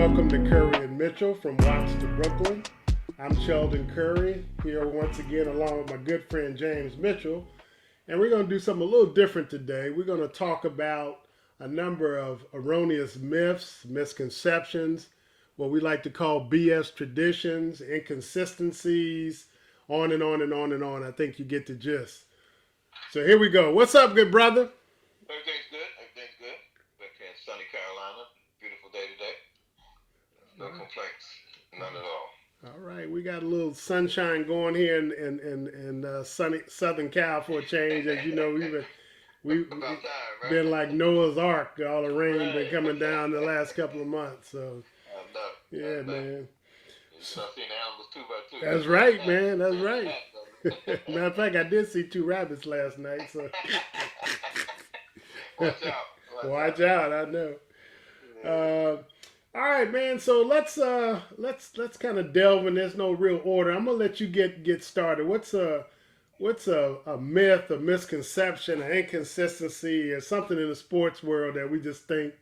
welcome to Curry and Mitchell from Watts to Brooklyn. I'm Sheldon Curry, here once again along with my good friend James Mitchell. And we're going to do something a little different today. We're going to talk about a number of erroneous myths, misconceptions, what we like to call BS traditions, inconsistencies, on and on and on and on. I think you get the gist. So here we go. What's up, good brother? Everything's good. Everything's good. Back here in sunny Carolina. Beautiful day today. No complaints. None at all. All right, we got a little sunshine going here in sunny Southern Cal for a change. As you know, we've About time, right? been like Noah's Ark. All the rain Right. been coming down the last couple of months. So I know. yeah, I know. man. You start seeing animals two by two. That's right, man. That's right. Matter of fact, I did see 2 rabbits last night. So Watch out. watch out. I know. All right, man. So let's kind of delve in. There's no real order. I'm gonna let you get started. What's a myth, a misconception, an inconsistency, or something in the sports world that we just think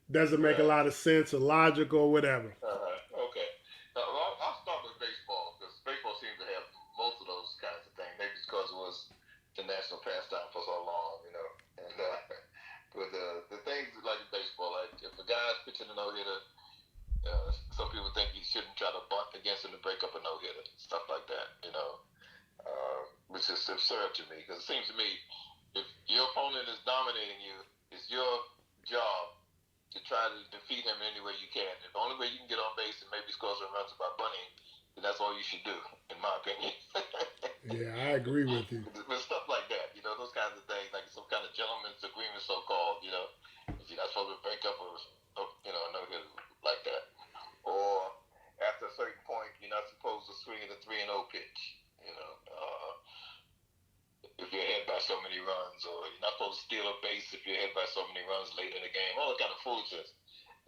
doesn't make a lot of sense, or logical, or whatever? Okay. I'll start with baseball because baseball seems to have most of those kinds of things. Maybe it's because it was the national pastime for so long, you know. And but the things like in baseball, like if a guy's pitching a no hitter, some people think he shouldn't try to bunt against him to break up a no hitter, stuff like that, you know. Which is absurd to me because it seems to me if your opponent is dominating you, it's your job to try to defeat him in any way you can. If the only way you can get on base and maybe score some runs by bunting, then that's all you should do, in my opinion. Yeah, I agree with you. But stuff like that, you know, those kinds of things, like some kind of gentleman's agreement, so-called, you know, you're not supposed to break up a no-hitter like that. Or after a certain point, you're not supposed to swing at a 3-0 pitch, you know. If you're ahead by so many runs, or you're not supposed to steal a base if you're ahead by so many runs late in the game, all that kind of foolishness.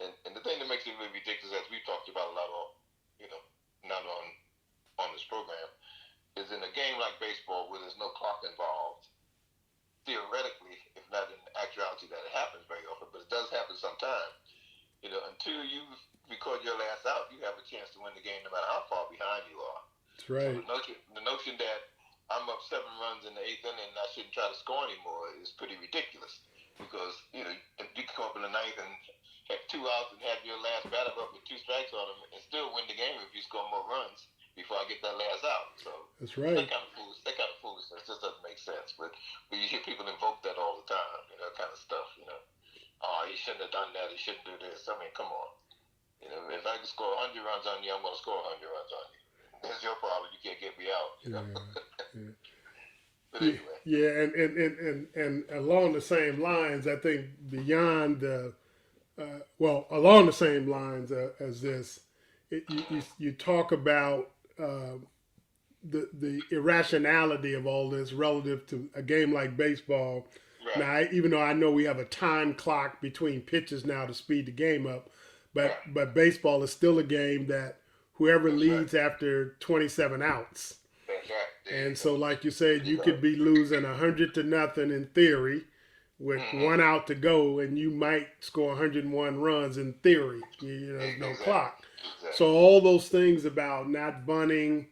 And the thing that makes it really ridiculous, as we've talked about a lot on, you know, not on this program, is in a game like baseball where there's no clock involved, theoretically, if not in actuality that it happens very often, but it does happen sometimes, you know, until you record your last out, you have a chance to win the game no matter how far behind you are. That's right. So the notion that I'm up 7 runs in the 8th inning and I shouldn't try to score anymore is pretty ridiculous because, you know, if you can come up in the 9th and have 2 outs and have your last batter up with 2 strikes on him and still win the game if you score more runs before I get that last out. So that's right. That kind of foolishness just doesn't make sense. But you hear people invoke that all the time, you know, kind of stuff, you know. Oh, he shouldn't have done that. He shouldn't do this. I mean, come on. You know, if I can score 100 runs on you, I'm going to score 100 runs on you. That's your problem. You can't get me out. You know? Yeah. But anyway. Yeah, and along the same lines, I think beyond along the same lines as this, you talk about the irrationality of all this relative to a game like baseball. Right. Now, even though I know we have a time clock between pitches now to speed the game up, but baseball is still a game that whoever leads after 27 outs. That's right. And so, like you said, you could be losing 100-0 in theory with 1 out to go, and you might score 101 runs in theory. You know, there's no clock. Exactly. So all those things about not bunting,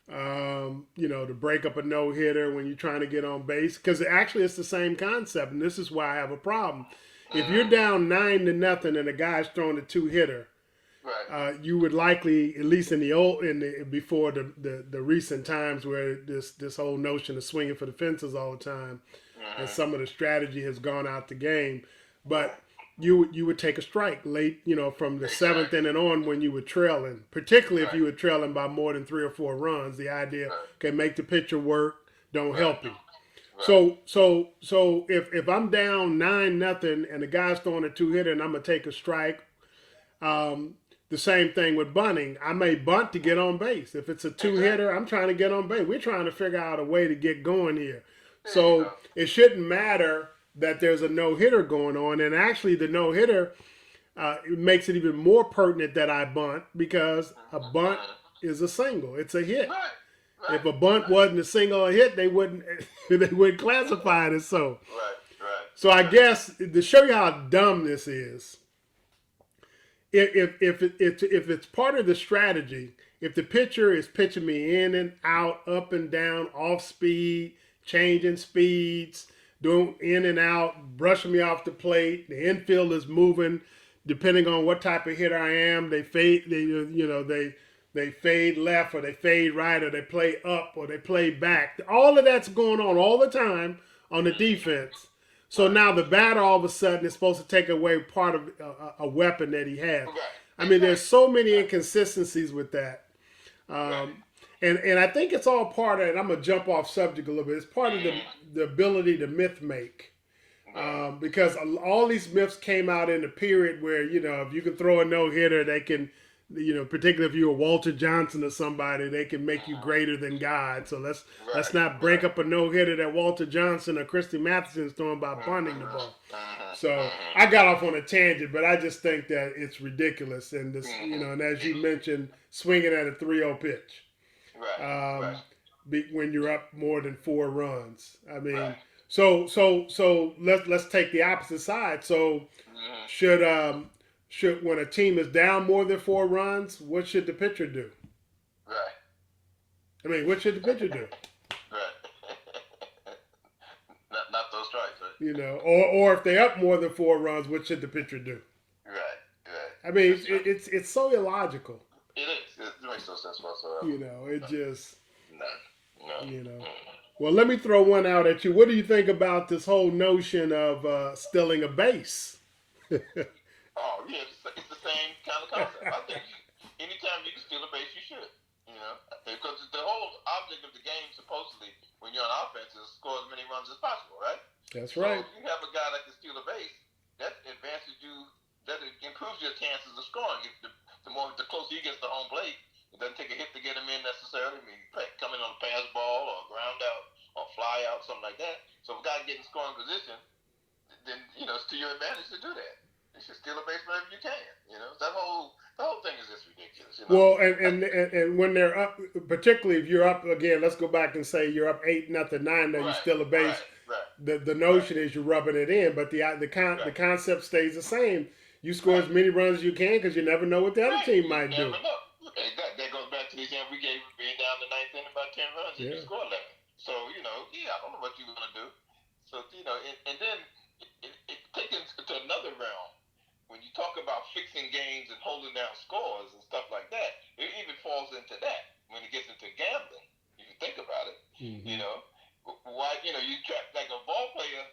you know, to break up a no-hitter when you're trying to get on base, because actually it's the same concept, and this is why I have a problem. If you're down 9-0 and a guy's throwing a 2-hitter, right. you would likely, at least before the recent times where this whole notion of swinging for the fences all the time, and some of the strategy has gone out the game, but you would take a strike late, you know, from the 7th inning on when you were trailing, particularly if you were trailing by more than 3 or 4 runs. The idea can make the pitcher work, don't help him. Right. So if I'm down 9-0 and the guy's throwing a 2-hitter and I'm gonna take a strike. The same thing with bunting. I may bunt to get on base. If it's a 2-hitter, I'm trying to get on base. We're trying to figure out a way to get going here. So it shouldn't matter that there's a no-hitter going on. And actually the no-hitter it makes it even more pertinent that I bunt because a bunt is a single. It's a hit. Right. If a bunt wasn't a single or a hit, they wouldn't classify it as so. Right. So I guess to show you how dumb this is, if it's part of the strategy, if the pitcher is pitching me in and out, up and down, off speed, changing speeds, doing in and out, brushing me off the plate, the infield is moving, depending on what type of hitter I am, they fade. They fade left or they fade right or they play up or they play back. All of that's going on all the time on the defense. So now the batter all of a sudden is supposed to take away part of a weapon that he has. I mean, there's so many inconsistencies with that. And I think it's all part of it. I'm going to jump off subject a little bit. It's part of the ability to myth make. Because all these myths came out in a period where, if you can throw a no-hitter, they can, particularly if you're Walter Johnson or somebody, they can make you greater than God. So let's not break up a no-hitter that Walter Johnson or Christy Matheson's throwing by bunting the ball. So I got off on a tangent, but I just think that it's ridiculous. And this, and as you mentioned, swinging at a 3-0 pitch. When you're up more than 4 runs. I mean, so let's take the opposite side. So should when a team is down more than 4 runs, what should the pitcher do? I mean, what should the pitcher do? Not those strikes, right? Or if they up more than 4 runs, what should the pitcher do? I mean, it's so illogical. It is. It makes no sense whatsoever. It just. No. Well, let me throw one out at you. What do you think about this whole notion of stealing a base? Oh, yeah, it's the same kind of concept. I think anytime you can steal a base, you should. Because the whole object of the game, supposedly, when you're on offense, is to score as many runs as possible, right? That's right. So if you have a guy that can steal a base, that advances you. That improves your chances of scoring. The closer he gets to home plate, it doesn't take a hit to get him in necessarily. I mean, coming on a pass ball or a ground out or fly out, something like that. So if a guy getting scoring position, then it's to your advantage to do that. You should steal a base whenever you can. The whole thing is just ridiculous. Well, and when they're up, particularly if you're up again, let's go back and say you're up 8-0, 9-0, you steal a base. The notion is you're rubbing it in, but the concept stays the same. You score as many runs as you can because you never know what the other team might do. That goes back to the example we gave being down the 9th inning about 10 runs and you score 11. So, I don't know what you're going to do. So, and then it takes it to another realm. When you talk about fixing games and holding down scores and stuff like that, it even falls into that when it gets into gambling. If you think about it, why, you track, like a ball player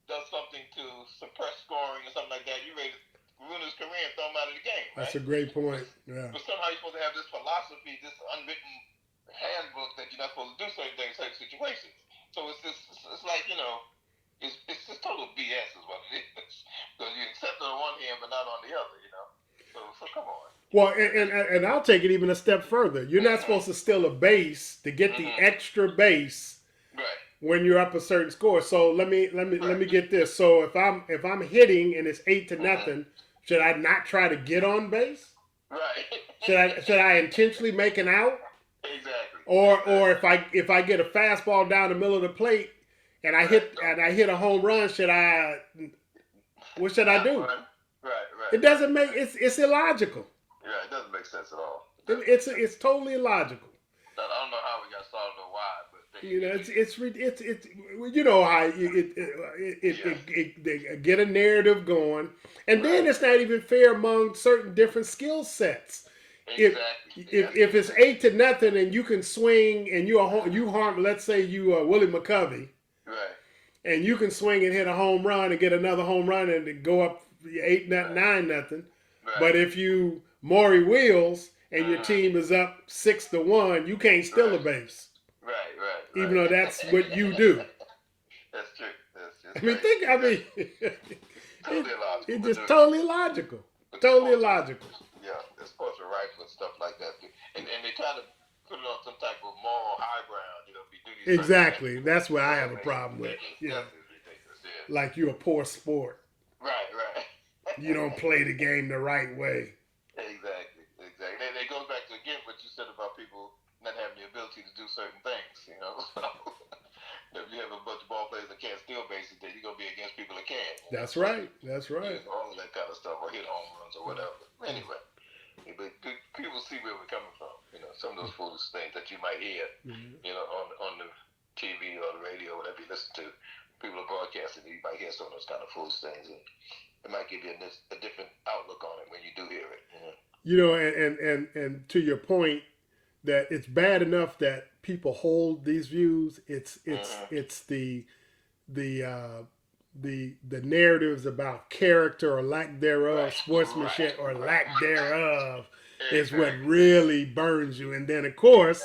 does something to suppress scoring or something like that, you ready to ruin his career and throw him out of the game, right? That's a great point. Yeah. But somehow you're supposed to have this philosophy, this unwritten handbook that you're not supposed to do certain things, certain situations. So it's like, it's just total BS is what it is. Because you accept it on one hand, but not on the other, So come on. Well, and I'll take it even a step further. You're not supposed to steal a base to get the extra base. Right. When you're up a certain score. So let me get this. So if I'm hitting and it's 8-0, should I not try to get on base? Right. Should I intentionally make an out? Exactly. Or if I get a fastball down the middle of the plate and I hit a home run, what should I do? Right. It doesn't make it's illogical. Yeah, it doesn't make sense at all. It's totally illogical. I don't know how we got started or why, but how they get a narrative going, and then it's not even fair among certain different skill sets. Exactly. If it's 8-0 and you can swing and you harm, let's say you are Willie McCovey, right, and you can swing and hit a home run and get another home run and go up 8-0, 9-0, right. But if you Maury Wheels and your team is up 6-1, you can't steal a base. Right. Even though that's what you do. That's true. It's just totally illogical. Totally illogical. Yeah, they're supposed to write and stuff like that. And they try to put it on some type of moral high ground, if you do these exactly. things. That's what I have a problem with. Yeah. Like you're a poor sport. Right. You don't play the game the right way. Exactly. And it goes back to, again, what you said about people not having the ability to do certain things, If you have a bunch of ball players that can't steal bases, then you're going to be against people that can. That's right. All of that kind of stuff, or hit home runs or whatever. Anyway, but people see where we're coming from. You know, some of those foolish things that you might hear, you know, on the TV or the radio, whatever you listen to. People are broadcasting, you might hear some of those kind of foolish things, and it might give you a different outlook on it when you do hear it. You know, and to your point, that it's bad enough that people hold these views. It's the narratives about character or lack thereof, sportsmanship or lack thereof, is what really burns you. And then, of course,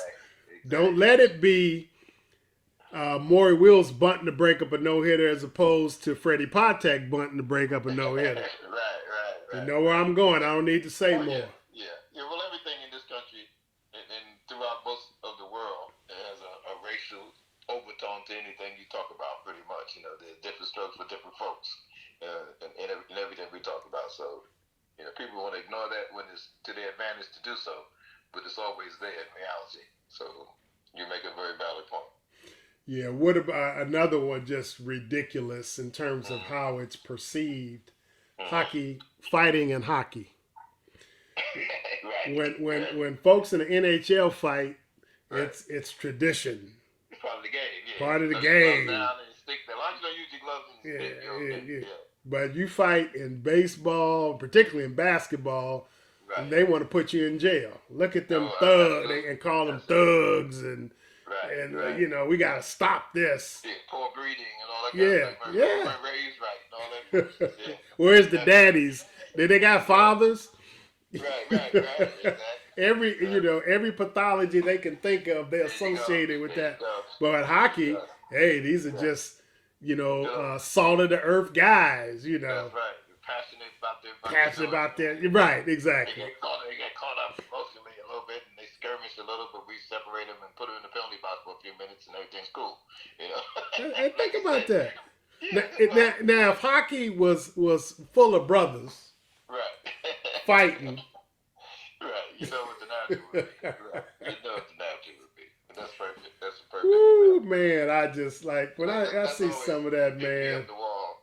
don't let it be Maury Wills bunting to break up a no-hitter as opposed to Freddie Patek bunting to break up a no-hitter. Right. You know where I'm going. I don't need to say more. Yeah. Well, everything in this country and throughout most of the world has a racial overtone to anything you talk about, pretty much. You know, there's different strokes for different folks in everything we talk about. So, you know, people want to ignore that when it's to their advantage to do so, but it's always there in reality. So you make a very valid point. Yeah, what about another one just ridiculous in terms of how it's perceived? Hockey, fighting in hockey. When folks in the NHL fight, it's tradition. It's part of the game. Yeah. Part of the game. Down and stick there. As long as you don't use your gloves and stick, yeah. But you fight in baseball, particularly in basketball, and they want to put you in jail. Look at them thugs and call them thugs and you know, we got to stop this. Yeah, poor breeding and all that kind of stuff. Raised right and all that. Yeah. Where's the daddies? They got fathers? Right. Exactly. Every pathology they can think of, they associated with that. But at hockey, hey, these are just, salt of the earth guys, you know. That's right. Passionate about their right, exactly. They get caught up emotionally a little bit, and they skirmish a little, but we separate them and put them in the penalty box for a few minutes, and everything's cool. You know. And think about that. Now, if hockey was full of brothers, fighting, you know what the narrative would be. Right. You know what the narrative would be. But that's perfect. That's a perfect. Ooh, man, I just like when I see some of that, man.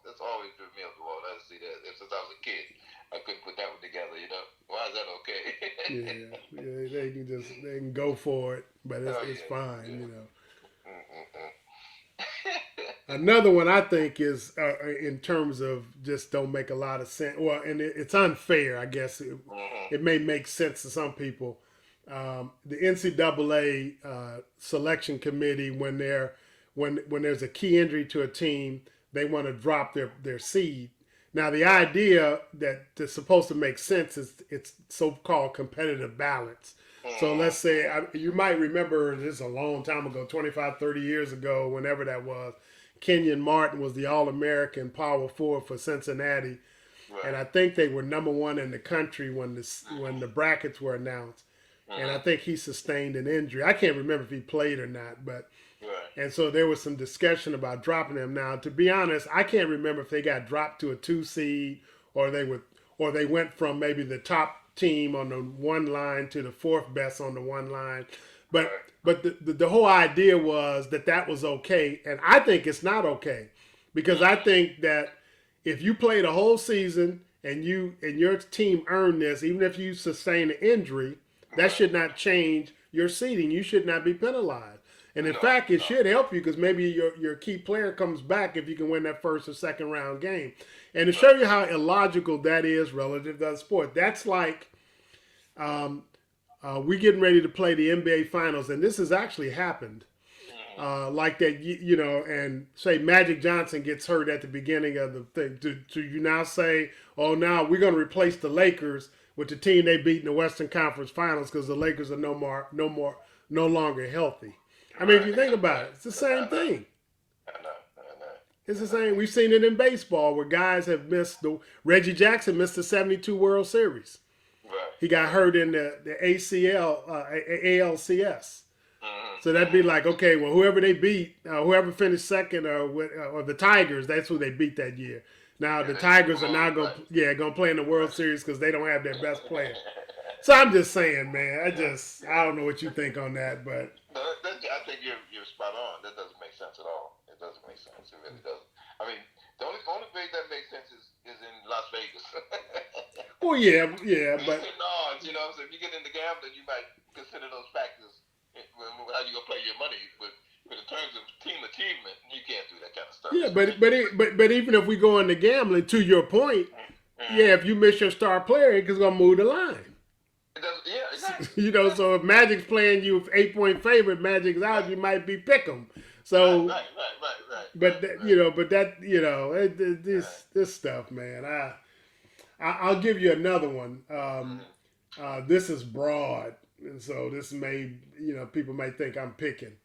That's always driven me up the wall. I see that since I was a kid. I couldn't put that one together, you know. Why is that okay? yeah, they can go for it, but it's fine, you know. Another one I think is in terms of just don't make a lot of sense. Well, and it's unfair, I guess. It may make sense to some people. The NCAA selection committee, when there's a key injury to a team, they want to drop their seed. Now, the idea that's supposed to make sense is it's so-called competitive balance. So let's say, you might remember this a long time ago, 25, 30 years ago, whenever that was, Kenyon Martin was the All-American power forward for Cincinnati. Right. And I think they were number one in the country when the brackets were announced. And I think he sustained an injury. I can't remember if he played or not, but and so there was some discussion about dropping him. Now, to be honest, I can't remember if they got dropped to a 2 seed or they went from maybe the top team on the one line to the fourth best on the one line. But the whole idea was that was okay, and I think it's not okay, because I think that if you played a whole season and your team earned this, even if you sustain an injury, that should not change your seeding. You should not be penalized. And in fact, it should help you, because maybe your key player comes back if you can win that first or second round game. And to show you how illogical that is relative to the sport, that's like we getting ready to play the NBA Finals, and this has actually happened. Like that, and say Magic Johnson gets hurt at the beginning of the thing. Do you now say, oh, now we're going to replace the Lakers with the team they beat in the Western Conference Finals because the Lakers are no longer healthy? I mean, if you think about it, it's the same thing. I know. It's the same. We've seen it in baseball where guys have missed Reggie Jackson missed the 72 World Series. Right. He got hurt in the ACL, ALCS. So that'd be like, okay, well, whoever they beat, whoever finished second, or the Tigers, that's who they beat that year. Now the Tigers are now going to play in the World Series because they don't have their best player. So I'm just saying, man. I don't know what you think on that, but I think you're spot on. That doesn't make sense at all. It doesn't make sense. It really doesn't. I mean, the only thing that makes sense is in Las Vegas. Oh yeah, When you're but sitting odds, you know, so if you get into gambling, you might consider those factors how you gonna play your money. But in terms of team achievement, you can't do that kind of stuff. yeah, but even if we go into gambling, to your point, yeah, if you miss your star player, it's gonna move the line. It does, yeah, exactly. You know, so if Magic's playing you 8-point favorite, Magic's out, you might be pick 'em. So, but you know, but that you know, this stuff, man. I'll give you another one. This is broad, and so this may, you know, people may think I'm picking,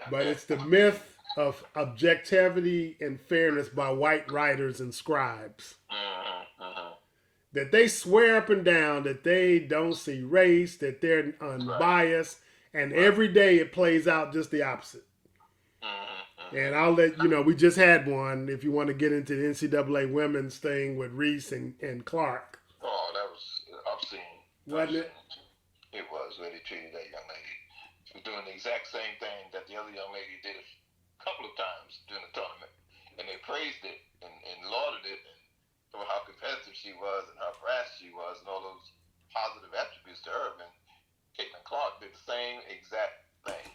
but it's the myth of objectivity and fairness by white writers and scribes. That they swear up and down that they don't see race, that they're unbiased, and every day it plays out just the opposite. And I'll let you know, we just had one, if you want to get into the NCAA women's thing with Reese and Clark. Oh, that was obscene. Wasn't it? It was, where they treated that young lady. She was doing the exact same thing that the other young lady did a couple of times during the tournament. And they praised it and lauded it and for how competitive she was and how fast she was and all those positive attributes to her. And Caitlin Clark did the same exact thing.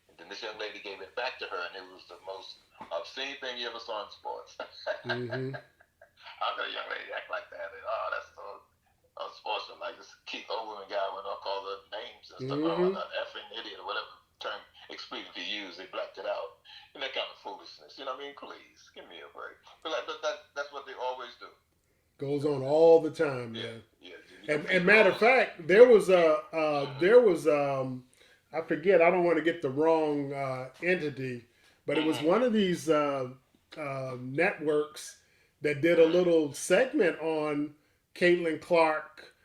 And then this young lady gave it back to her, and it was the most obscene thing you ever saw in sports. How could a young lady act like that? And, oh, that's so unsportsmanlike. This cute old woman guy went on call her names and stuff. Oh, that effing idiot or whatever term expletive he used. They blacked it out. And that kind of foolishness. You know what I mean? Please, give me a break. But that's what they always do. Goes on all the time, man. Yeah. And matter of fact, there was I forget, I don't want to get the wrong entity, but it was one of these networks that did a little segment on Caitlin Clark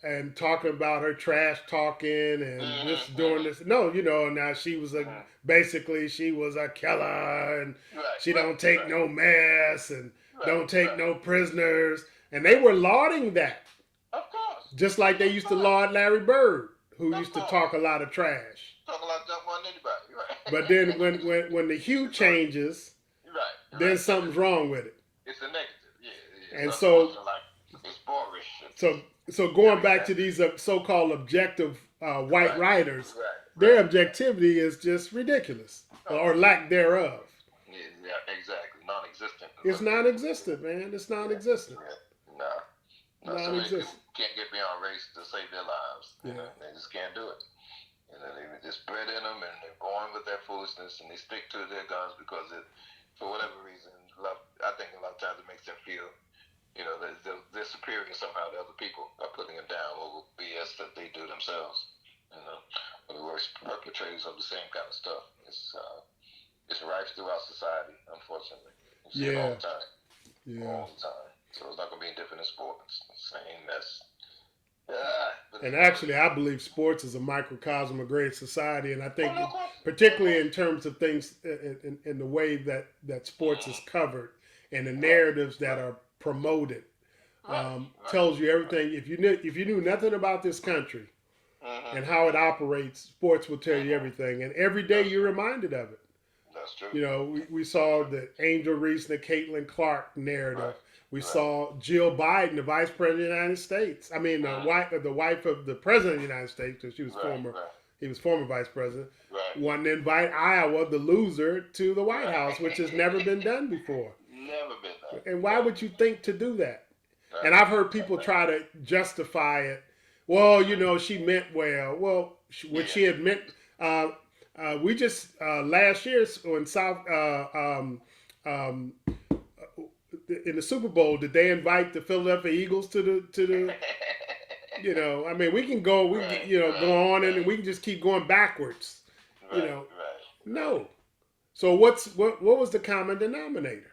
and talking about her trash talking and just doing this. No, you know, now she was basically she was a killer and she don't take no mess and don't take no prisoners. And they were lauding that. Of course. Just like they used to laud Larry Bird, who used to talk a lot of trash. Talk a lot of junk on anybody, right? But then when the hue changes, then something's wrong with it. It's a negative, yeah. And so, it's boorish. So going back to these so-called objective white writers, their objectivity is just ridiculous, or lack thereof. Yeah, exactly. Non-existent. It's non-existent, man. It's non-existent. No. Non-existent. Can't get beyond race to save their lives. You know, they just can't do it. You know, they just bred in them, and they're born with their foolishness, and they stick to their guns because for whatever reason, I think a lot of times it makes them feel, you know, they're superior somehow to other people by putting them down over BS that they do themselves. You know, or the worst perpetrators of the same kind of stuff. It's rife throughout society, unfortunately. You see it all the time. All the time. So it's not going to be different in sports. Same mess. And actually, I believe sports is a microcosm of great society, and I think, particularly in terms of things, in the way that sports is covered and the narratives that are promoted, tells you everything. If you knew nothing about this country and how it operates, sports will tell you everything, and every day you're reminded of it. That's true. You know, we saw the Angel Reese and the Caitlin Clark narrative. We saw Jill Biden, the Vice President of the United States. I mean, the wife of the President of the United States, because she was he was former Vice President. Wanted to invite Iowa, the loser, to the White House, which has never been done before. Never been done. And why would you think to do that? And I've heard people try to justify it. Well, you know, she meant well. Well, what she had meant. We just last year in in the Super Bowl, did they invite the Philadelphia Eagles to the you know, I mean, we can go go on and we can just keep going backwards. You know, no. So what was the common denominator?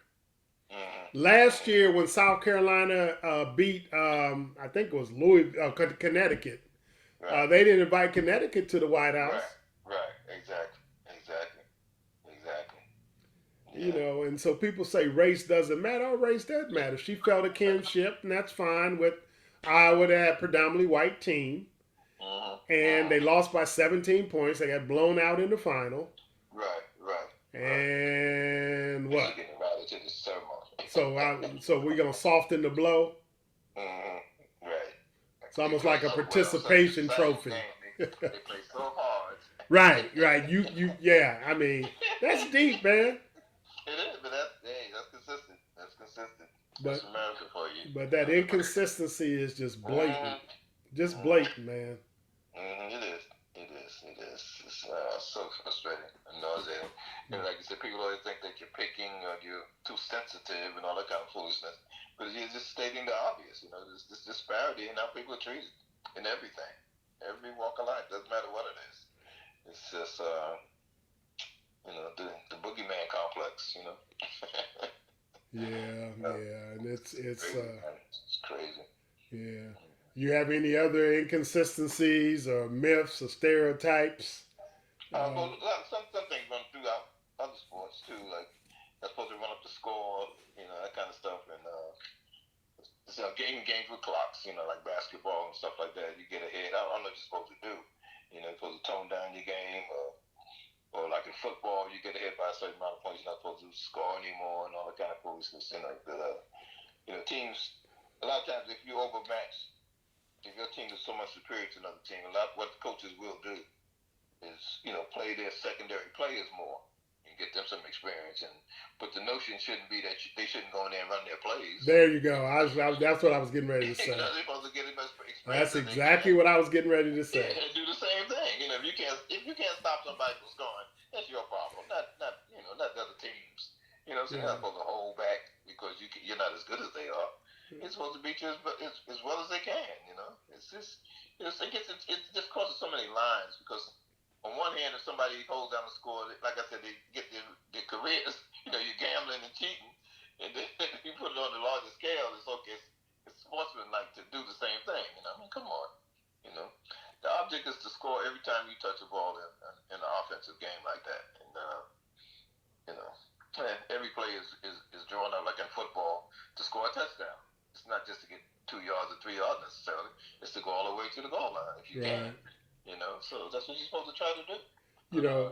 Last year when South Carolina beat I think it was Connecticut, they didn't invite Connecticut to the White House. Exactly. You know, and so people say race doesn't matter. Oh, race does matter. She felt a kinship, and that's fine with Iowa. They had a predominantly white team, and they lost by 17 points. They got blown out in the final. And what? Getting invited to the ceremony. So we're gonna soften the blow. Right. It's almost play like a so well, such an participation exciting trophy. game. They play so hard. Right. Yeah. I mean, that's deep, man. It is, but that's consistent. That's consistent. That's But America for you. but that inconsistency is just blatant. Just Mm-hmm. blatant, man. It is. It is. It is. It's so frustrating and nauseating. And like you said, people always think that you're picking or you're too sensitive and all that kind of foolishness. But you're just stating the obvious. There's this disparity in how people are treated in everything. Every walk of life. Doesn't matter what it is. It's just, the boogeyman complex, Yeah. And it's crazy. yeah. You have any other inconsistencies or myths or stereotypes? Some things run throughout other sports too, like they're supposed to run up the score, that kind of stuff, and games with clocks, like basketball and stuff like that. You get ahead. I don't know what you're supposed to do. You're supposed to tone down your game, or like in football, you get ahead by a certain amount of points, you're not supposed to score anymore, and all that kind of foolishness. Teams. A lot of times, if you overmatch. If your team is so much superior to another team, what the coaches will do is, play their secondary players more and get them some experience. But the notion shouldn't be that they shouldn't go in there and run their plays. There you go. That's what I was getting ready to say. They're supposed to get as much experience. That's exactly what I was getting ready to say. Yeah, do the same thing. If you can't stop somebody from scoring, that's your problem, not the other teams. So you're not supposed to hold back because you're not as good as they are. They're supposed to beat you as well as they can. It's just it just crosses so many lines because on one hand, if somebody holds down the score, like I said, they get their careers. You're gambling and cheating, and then you put it on the larger scale. It's okay. It's sportsmanlike to do the same thing. Come on. The object is to score every time you touch a ball in an offensive game like that, and every play is drawn up like in football to score a touchdown. It's not just to get 2 yards or 3 yards necessarily. It's to go all the way to the goal line if you can. So that's what you're supposed to try to do.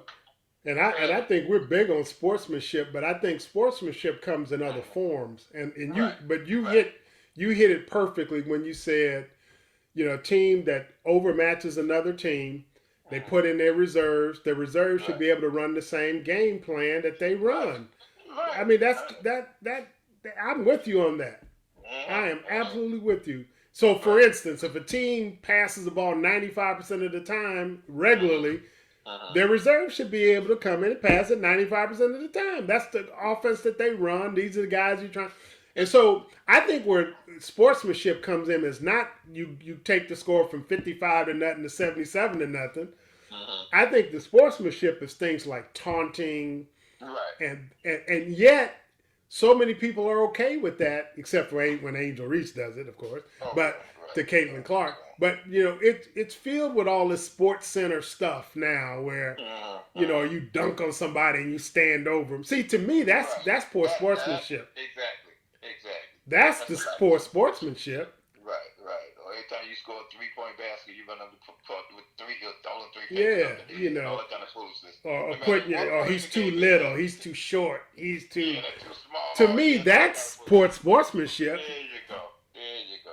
And I think we're big on sportsmanship, but I think sportsmanship comes in other forms. You hit it perfectly when you said, a team that overmatches another team, they put in their reserves. The reserves should be able to run the same game plan that they run. Right. I mean, I'm with you on that. I am absolutely with you. So, for instance, if a team passes the ball 95% of the time regularly, their reserves should be able to come in and pass it 95% of the time. That's the offense that they run. These are the guys you're trying. And so, I think where sportsmanship comes in is not you take the score from 55 to nothing to 77 to nothing. I think the sportsmanship is things like taunting, and yet. So many people are okay with that, except for when Angel Reese does it, of course. To Caitlin Clark. But it's filled with all this Sports Center stuff now, where you dunk on somebody and you stand over them. See, to me, that's poor sportsmanship. Exactly. That's the poor sportsmanship. Right. Or every time you score a 3-point basket, you run up with all the 3 Yeah, all that kind of foolishness. Or he's too little, he's too short, he's too small. To me, that's poor sportsmanship. There you go.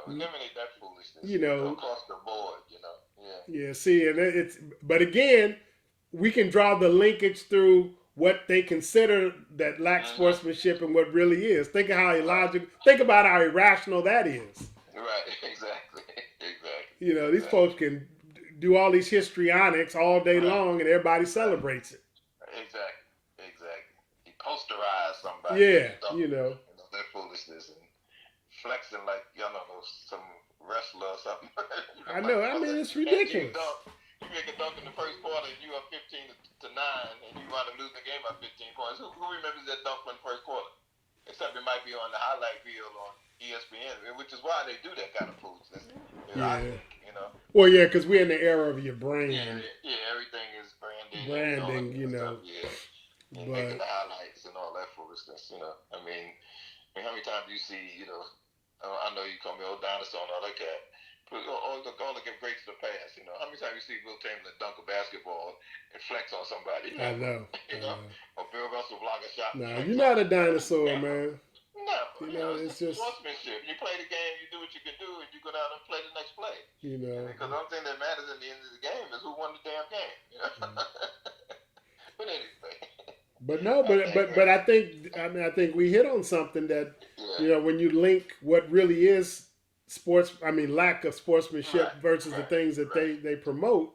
Eliminate that foolishness. Across the board. Yeah. See, but again, we can draw the linkage through what they consider that lacks sportsmanship and what really is. Think about how irrational that is. Right, exactly. These folks can do all these histrionics all day long and everybody celebrates it. Exactly. You posterize somebody. Yeah, Their foolishness and flexing like, some wrestler or something. I know. I mean, it's ridiculous. You make a dunk in the first quarter and you up 15 to 9 and you wind up losing the game by 15 points. Who remembers that dunk from the first quarter? Except it might be on the highlight reel on ESPN, which is why they do that kind of foolishness. Well, yeah, because we're in the era of your brand. Yeah, everything is branding. Branding, And making the highlights and all that foolishness, I mean, how many times do you see, I know you call me old dinosaur and all that cat. All the greats of the past, how many times you see Will Chamberlain dunk a basketball and flex on somebody? I know. Or Bill Russell block a shot. No, you're not a dinosaur, man. No, it's just sportsmanship. You play the game, you do what you can do, and you go go down and play the next play. You know, because the only thing that matters at the end of the game is who won the damn game. You know? But anyway. But no, but I think we hit on something that you know, when you link what really is sports, lack of sportsmanship versus the things that they promote,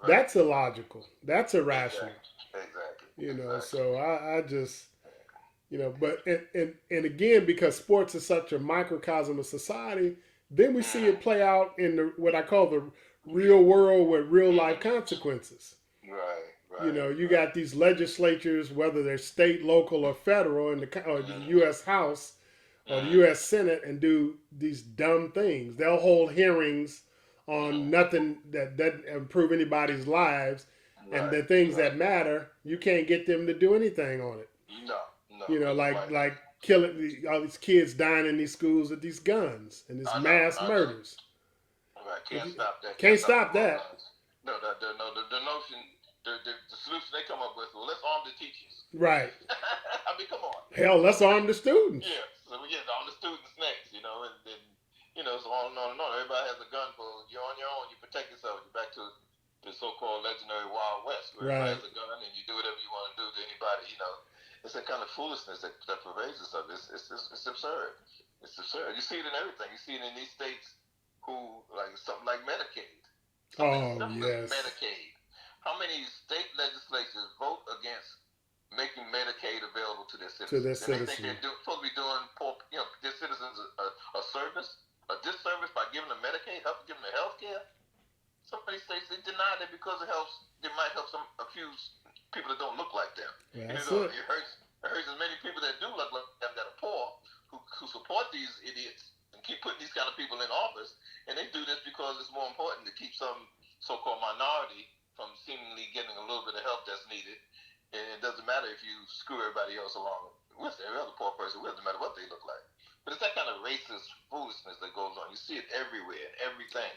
that's illogical. That's irrational. Exactly. You know, so I just, you know, but and again, because sports is such a microcosm of society, then we see it play out in what I call the real world with real life consequences. Right. You know, you got these legislatures, whether they're state, local, or federal, or the U.S. House or the U.S. Senate, and do these dumb things. They'll hold hearings on nothing that doesn't improve anybody's lives, and the things that matter, you can't get them to do anything on it. No. You know, like killing all these kids dying in these schools with these guns and these mass murders. Right, can't stop that. Can't stop that. No, the notion. The solution they come up with, well, let's arm the teachers. Right. I mean, come on. Hell, let's arm the students. Yeah, so we get arm the students next, you know, and then, you know, so on and on and on. Everybody has a gun for you're on your own, you protect yourself. You're back to the so-called legendary Wild West, where everybody has a gun and you do whatever you want to do to anybody, you know. It's that kind of foolishness that pervades this stuff. It's absurd. It's absurd. You see it in everything. You see it in these states who, like, something like Medicaid. Yes. Medicaid. How many state legislatures vote against making Medicaid available to their citizens? They think they're supposed to be doing their citizens a service, a disservice by giving them Medicaid, giving them health care. Some of these states, they deny that because it helps. It might help a few people that don't look like them. That's it hurts as many people that do look like them that are poor who support these idiots and keep putting these kind of people in office. And they do this because it's more important to keep some so-called minority from seemingly getting a little bit of help that's needed. And it doesn't matter if you screw everybody else along with every other poor person, it doesn't matter what they look like. But it's that kind of racist foolishness that goes on. You see it everywhere, in everything,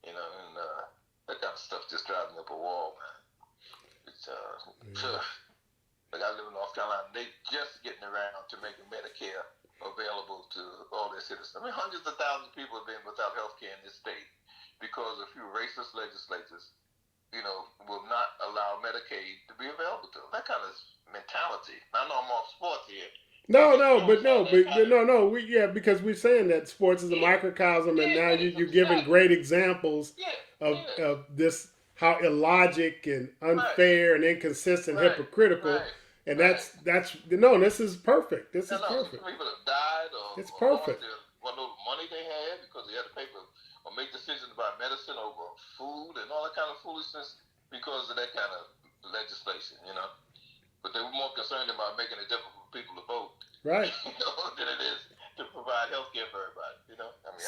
you know, and that kind of stuff just drives me up a wall, man. It's, like I live in North Carolina, they just getting around to making Medicare available to all their citizens. I mean, hundreds of thousands of people have been without health care in this state because a few racist legislators, you know, will not allow Medicaid to be available to them. That kind of mentality. I know I'm off sports here. Because we're saying that sports is a microcosm, and now you're giving great examples of this, how illogic and unfair and inconsistent, hypocritical, and this is perfect. This is perfect. People have died, it's perfect. What little money they had because they had to pay for or make decisions about medicine over food and all that kind of foolishness because of that kind of legislation, you know. But they were more concerned about making it difficult for people to vote, right? You know, than it is to provide health care for everybody, you know. I mean,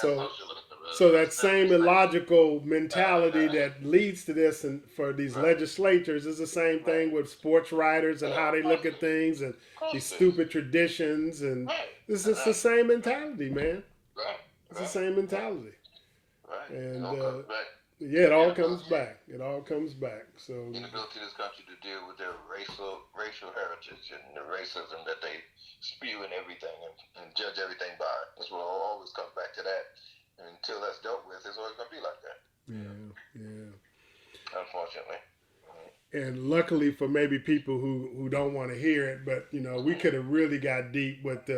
so that same illogical mentality that leads to this, and for these legislators, is the same thing with sports writers and how they look at things and these stupid traditions, and it's just the same mentality, man. It's the same mentality. And it all comes back. It all comes back. So inability of this country to deal with their racial heritage and the racism that they spew and everything, and judge everything by it. That's what always comes back to that. And until that's dealt with, it's always going to be like that. Yeah. Unfortunately. And luckily for maybe people who don't want to hear it, but you know, we could have really got deep with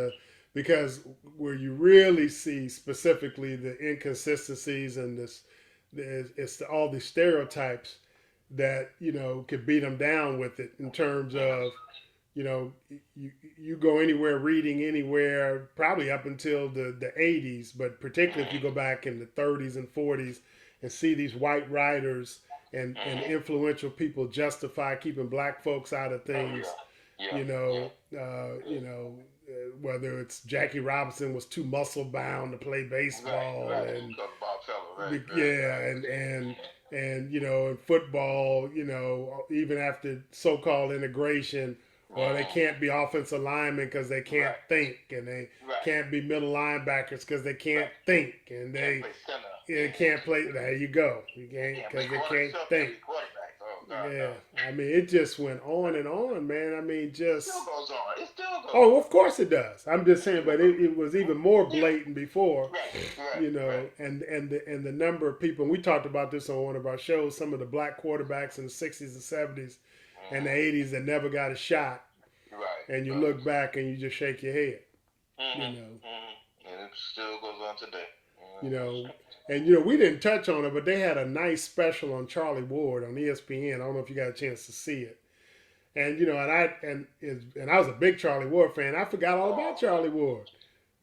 because where you really see specifically the inconsistencies and it's all these stereotypes that, you know, could beat them down with it in terms of, you know, you go anywhere, reading anywhere, probably up until the 80s, but particularly if you go back in the 30s and 40s and see these white writers and influential people justify keeping black folks out of things, whether it's Jackie Robinson was too muscle bound to play baseball, and you know, in football, you know, even after so-called integration, or they can't be offensive linemen because they can't think, and they can't be middle linebackers because they can't think, and they can't play. There you go. You can't because they can't think. I mean, it just went on and on, man. I mean, just it still goes Oh, of course it does. I'm just saying, but it was even more blatant before, and the number of people. And we talked about this on one of our shows. Some of the black quarterbacks in the '60s and '70s and the '80s that never got a shot. And you look back and you just shake your head. And it still goes on today. And we didn't touch on it, but they had a nice special on Charlie Ward on ESPN. I don't know if you got a chance to see it. And I was a big Charlie Ward fan. I forgot all about Charlie Ward.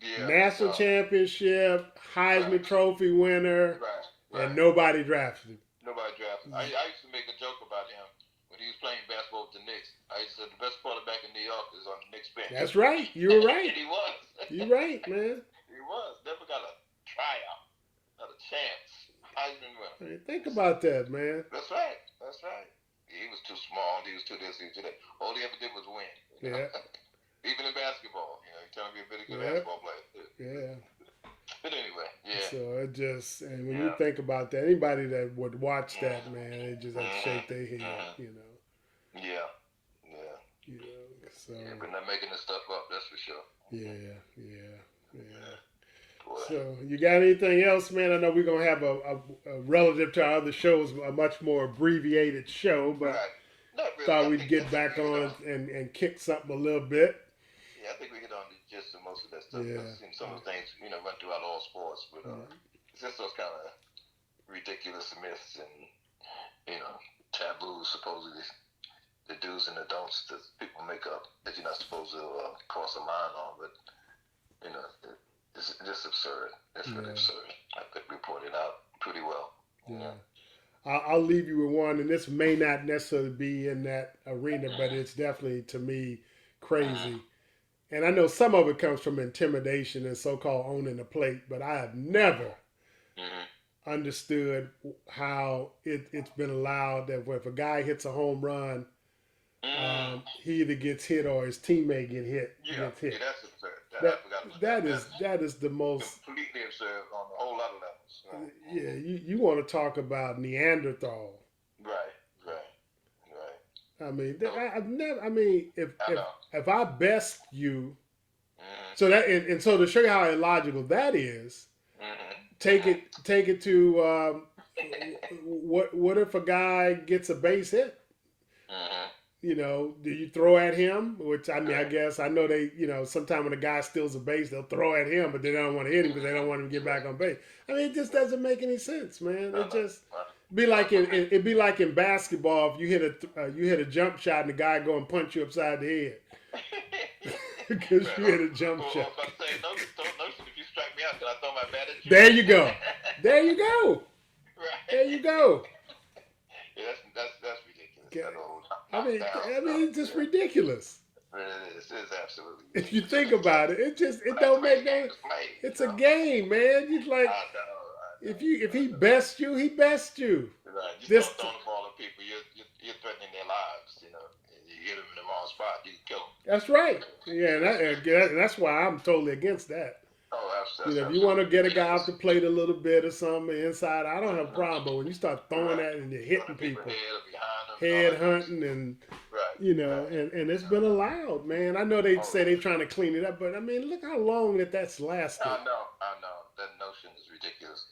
Yeah, National championship, Heisman Trophy winner, and nobody drafted him. Nobody drafted him. I used to make a joke about him when he was playing basketball with the Knicks. I used to say the best quarterback in New York is on the Knicks bench. That's right. You were right. He was. You're right, man. He was. Never got a tryout, not a chance. Heisman winner. Think about that, man. That's right. He was too small. He was too this. He was too that. All he ever did was win. Yeah. Even in basketball, he turned out to be a very good basketball player. Yeah. But anyway, yeah. So it just, and when you think about that, anybody that would watch that, man, they just have to shake their head, Yeah. So. Yeah, we're not making this stuff up, that's for sure. Yeah. So you got anything else, man? I know we're gonna have a relative to our other shows, a much more abbreviated show, but really. thought we'd get back on and kick something a little bit. Yeah, I think we hit on the gist of most of that stuff. Yeah. Some of the things run throughout all sports, but it's just those kind of ridiculous myths and taboos, supposedly the do's and the don'ts that people make up that you're not supposed to cross a line on, but it's just absurd. It's really absurd. I think we pointed out pretty well. Yeah. I'll leave you with one, and this may not necessarily be in that arena, but it's definitely, to me, crazy. And I know some of it comes from intimidation and so-called owning the plate, but I have never understood how it's been allowed that if a guy hits a home run, he either gets hit or his teammate gets hit. Yeah, that's absurd. That is the most completely absurd on a whole lot of levels. Yeah, you want to talk about Neanderthal? Right. I mean, I've never. I mean, if I best you, so that and so to show you how illogical that is, take it to what if a guy gets a base hit? Do you throw at him? Which, I mean, I guess, I know they, sometimes when a guy steals a base, they'll throw at him, but they don't want to hit him because they don't want him to get back on base. I mean, it just doesn't make any sense, man. It just be like it'd be like in basketball if you hit a jump shot and the guy go and punch you upside the head because you hit a jump shot. If you strike me out, can I throw my bat at you? There you go. Right. There you go. Yeah, that's ridiculous. I mean, it's just ridiculous. It is absolutely ridiculous. If you think about it, it don't make no. It's a game, man. It's like if he bests you, he bests you. Right. You start throwing the ball at people, you're threatening their lives. You hit them in the wrong spot, you can kill them. That's right. Yeah, and that's why I'm totally against that. Oh, absolutely. If you want to get a guy off the plate a little bit or something inside, I don't have a problem. But when you start throwing that and you're hitting people, head hunting, and and it's been allowed, man. I know they say they're trying to clean it up, but I mean, look how long that's lasted. I know. That notion is ridiculous.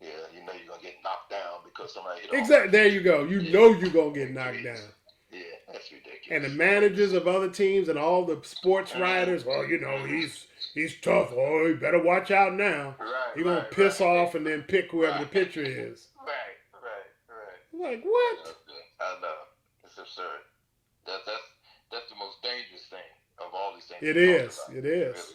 Yeah, you're gonna get knocked down because somebody hit. Exactly. There you go. You're gonna get knocked down. Yeah, that's ridiculous. And the managers of other teams and all the sports writers, well, he's tough. Oh, you better watch out now. Right. He's gonna piss off and then pick whoever the pitcher is. Right. Like what? I know. It's absurd. That's the most dangerous thing of all these things. It is. It really is.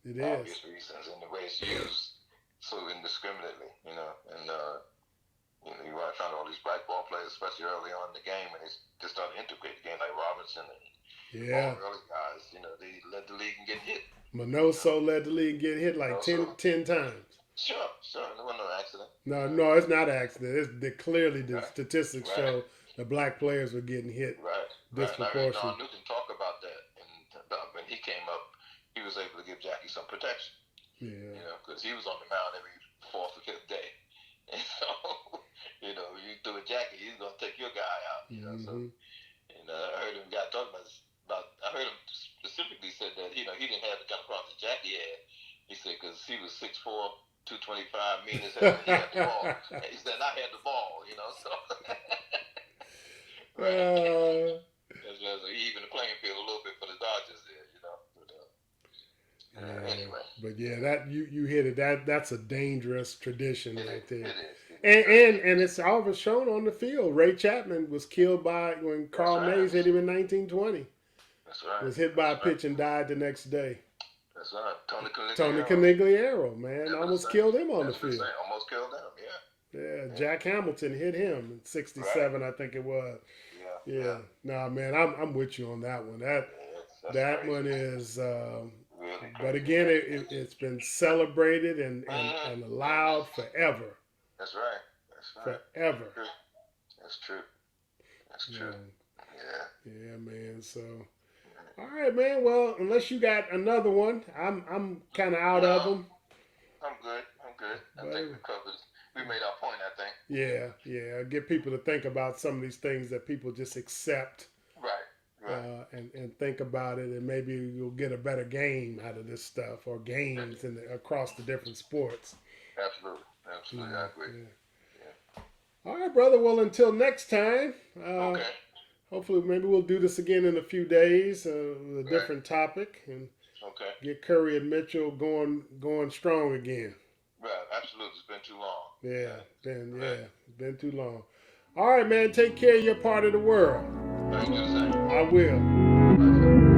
It for is. obvious reasons, and the way it's used so indiscriminately, and you want to find all these black ball players, especially early on in the game, when they start to integrate the game, like Robinson and all the early guys. They led the league and get hit. Manoso led the league and get hit like 10 times. Sure. There wasn't no accident. No, it's not an accident. Clearly the statistics show the black players were getting hit disproportionately. Don Newton talked about that, and when he came up, he was able to give Jackie some protection. Yeah. Because he was on the mound every fourth or fifth day, and so you threw a Jackie, he's gonna take your guy out. So, and I heard him guy talking about. I heard him specifically said that he was 6'4", 225, mean as hell. He had the ball. He said, I had the ball, you know. So, right. He even the playing field a little bit for the Dodgers there, you know. But, anyway. But yeah, that you hit it. That's a dangerous tradition right there. It is. And it's always shown on the field. Ray Chapman was killed by when Carl Mays hit him in 1920. That's right. Was hit by a pitch and died the next day. That's right. Tony Conigliaro, man, almost killed him on the field. Almost killed him, yeah. Yeah, Jack Hamilton hit him in '67, right. I think it was. Yeah. Nah, man, I'm with you on that one. That crazy. One is. Really but again, it's been celebrated and allowed forever. That's right. Forever. That's true. Yeah, man. So, all right, man. Well, unless you got another one, I'm kind of out of them. I'm good. I think we covered. We made our point, I think. Yeah. Get people to think about some of these things that people just accept. Right. And think about it, and maybe you'll get a better game out of this stuff, or games across the different sports. Absolutely, I agree. Yeah. All right, brother. Well, until next time. Okay. Hopefully, maybe we'll do this again in a few days with a different topic, and get Curry and Mitchell going strong again. Right. Absolutely. It's been too long. It's been too long. All right, man. Take care of your part of the world. Thank you. I will.